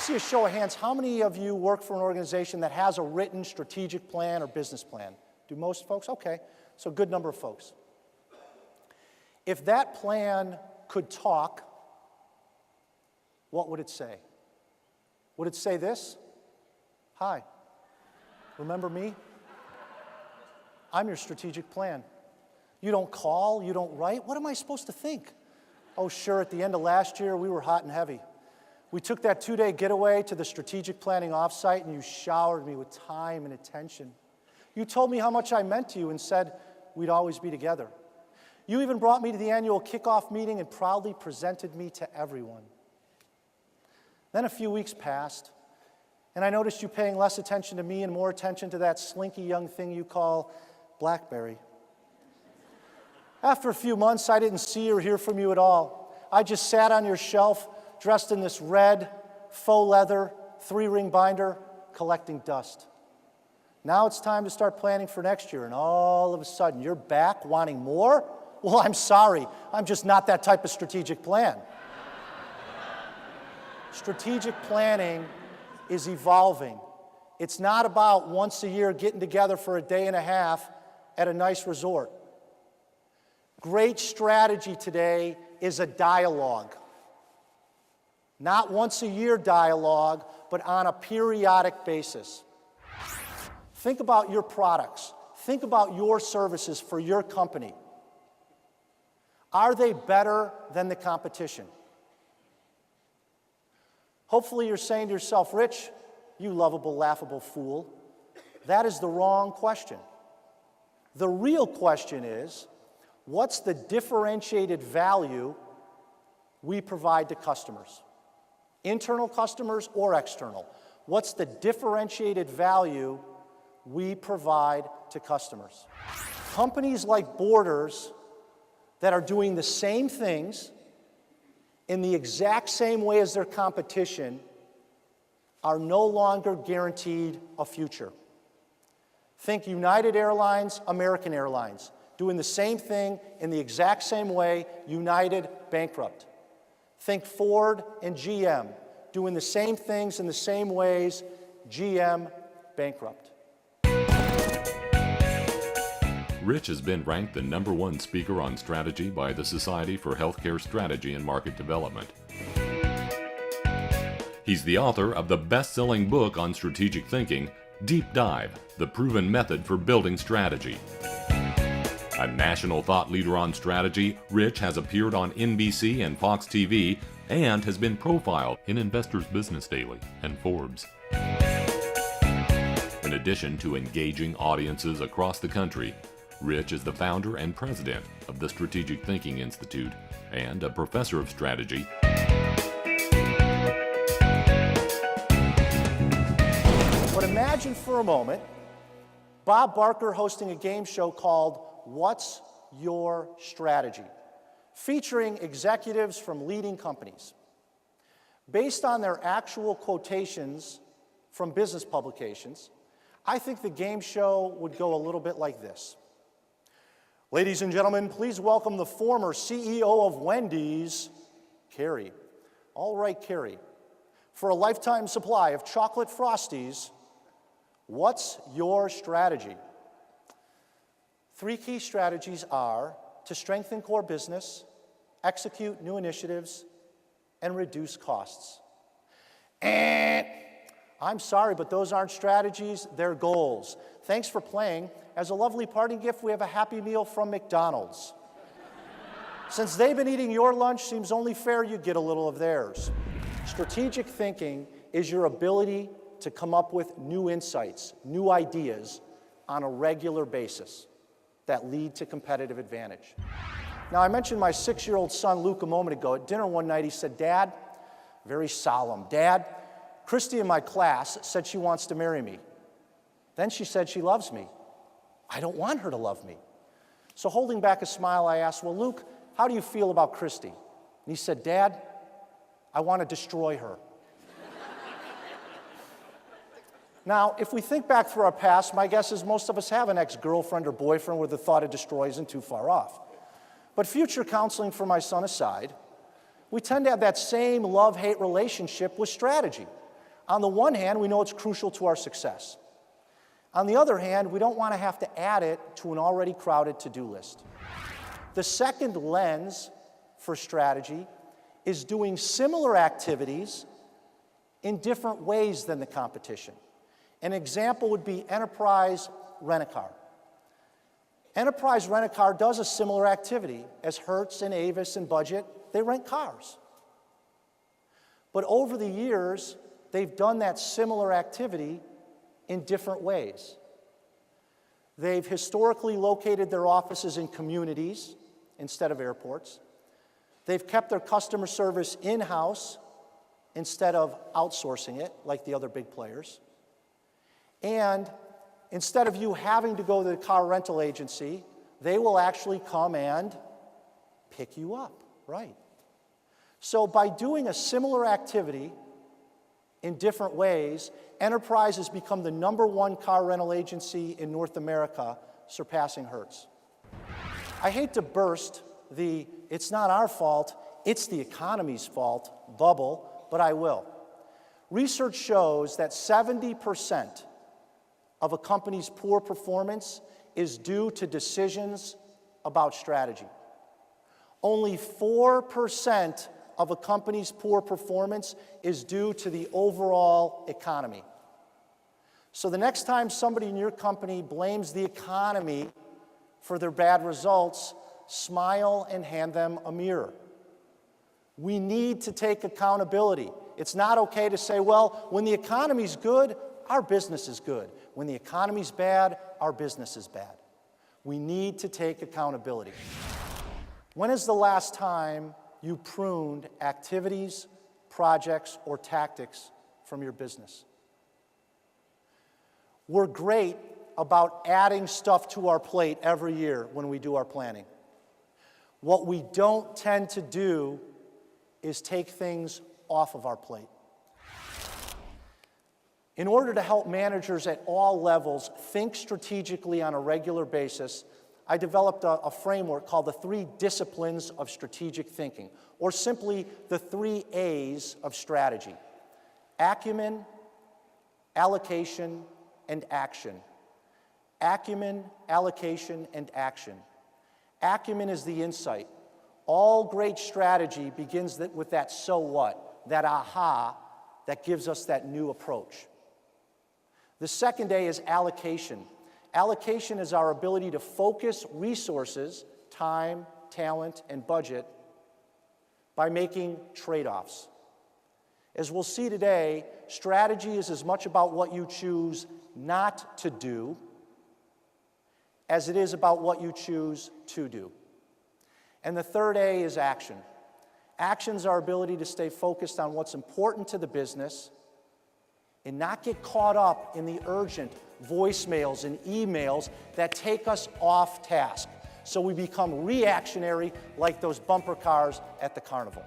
see a show of hands. How many of you work for an organization that has a written strategic plan or business plan? Do most folks? Okay, so a good number of folks. If that plan could talk, what would it say? Would it say this? Hi, remember me? I'm your strategic plan. You don't call, you don't write. What am I supposed to think? Oh, sure, at the end of last year, we were hot and heavy. We took that 2-day getaway to the strategic planning offsite, and you showered me with time and attention. You told me how much I meant to you and said we'd always be together. You even brought me to the annual kickoff meeting and proudly presented me to everyone. Then a few weeks passed, and I noticed you paying less attention to me and more attention to that slinky young thing you call BlackBerry. After a few months, I didn't see or hear from you at all. I just sat on your shelf, dressed in this red, faux leather, 3-ring binder, collecting dust. Now it's time to start planning for next year, and all of a sudden, you're back wanting more? Well, I'm sorry. I'm just not that type of strategic plan. Strategic planning is evolving. It's not about once a year getting together for a day and a half at a nice resort. Great strategy today is a dialogue. Not once a year dialogue, but on a periodic basis. Think about your products. Think about your services for your company. Are they better than the competition? Hopefully you're saying to yourself, Rich, you lovable, laughable fool, that is the wrong question. The real question is, what's the differentiated value we provide to customers? Internal customers or external? What's the differentiated value we provide to customers? Companies like Borders that are doing the same things in the exact same way as their competition are no longer guaranteed a future. Think United Airlines, American Airlines, doing the same thing in the exact same way, United bankrupt. Think Ford and GM, doing the same things in the same ways, GM bankrupt. Rich has been ranked the #1 speaker on strategy by the Society for Healthcare Strategy and Market Development. He's the author of the best-selling book on strategic thinking, Deep Dive, The Proven Method for Building Strategy. A national thought leader on strategy, Rich has appeared on NBC and Fox TV and has been profiled in Investor's Business Daily and Forbes. In addition to engaging audiences across the country, Rich is the founder and president of the Strategic Thinking Institute and a professor of strategy. But imagine for a moment Bob Barker hosting a game show called What's Your Strategy? Featuring executives from leading companies. Based on their actual quotations from business publications, I think the game show would go a little bit like this. Ladies and gentlemen, please welcome the former CEO of Wendy's, Carrie. All right, Carrie. For a lifetime supply of chocolate Frosties, what's your strategy? 3 key strategies are to strengthen core business, execute new initiatives, and reduce costs. I'm sorry, but those aren't strategies, they're goals. Thanks for playing. As a lovely parting gift, we have a Happy Meal from McDonald's. Since they've been eating your lunch, seems only fair you get a little of theirs. Strategic thinking is your ability to come up with new insights, new ideas on a regular basis that lead to competitive advantage. Now, I mentioned my 6-year-old son, Luke, a moment ago. At dinner one night, he said, Dad, very solemn, Dad, Christy in my class said she wants to marry me. Then she said she loves me. I don't want her to love me. So holding back a smile, I asked, well, Luke, how do you feel about Christy? And he said, Dad, I want to destroy her. Now, if we think back through our past, my guess is most of us have an ex-girlfriend or boyfriend where the thought of destroy isn't too far off. But future counseling for my son aside, we tend to have that same love-hate relationship with strategy. On the one hand, we know it's crucial to our success. On the other hand, we don't want to have to add it to an already crowded to-do list. The second lens for strategy is doing similar activities in different ways than the competition. An example would be Enterprise Rent-A-Car. Enterprise Rent-A-Car does a similar activity as Hertz and Avis and Budget. They rent cars. But over the years, they've done that similar activity in different ways. They've historically located their offices in communities instead of airports. They've kept their customer service in-house instead of outsourcing it like the other big players. And instead of you having to go to the car rental agency, they will actually come and pick you up, right? So by doing a similar activity in different ways, Enterprise has become the #1 car rental agency in North America, surpassing Hertz. I hate to burst the "it's not our fault, it's the economy's fault" bubble, but I will. Research shows that 70% of a company's poor performance is due to decisions about strategy. Only 4% of a company's poor performance is due to the overall economy. So the next time somebody in your company blames the economy for their bad results, smile and hand them a mirror. We need to take accountability. It's not okay to say, well, when the economy's good, our business is good. When the economy's bad, our business is bad. We need to take accountability. When is the last time you pruned activities, projects, or tactics from your business? We're great about adding stuff to our plate every year when we do our planning. What we don't tend to do is take things off of our plate. In order to help managers at all levels think strategically on a regular basis, I developed a framework called the 3 disciplines of strategic thinking, or simply the 3 A's of strategy: acumen, allocation, and action. Acumen, allocation, and action. Acumen is the insight. All great strategy begins with that "so what," that aha that gives us that new approach. The second A is allocation. Allocation is our ability to focus resources, time, talent, and budget by making trade-offs. As we'll see today, strategy is as much about what you choose not to do as it is about what you choose to do. And the third A is action. Action is our ability to stay focused on what's important to the business and not get caught up in the urgent voicemails and emails that take us off task. So we become reactionary like those bumper cars at the carnival.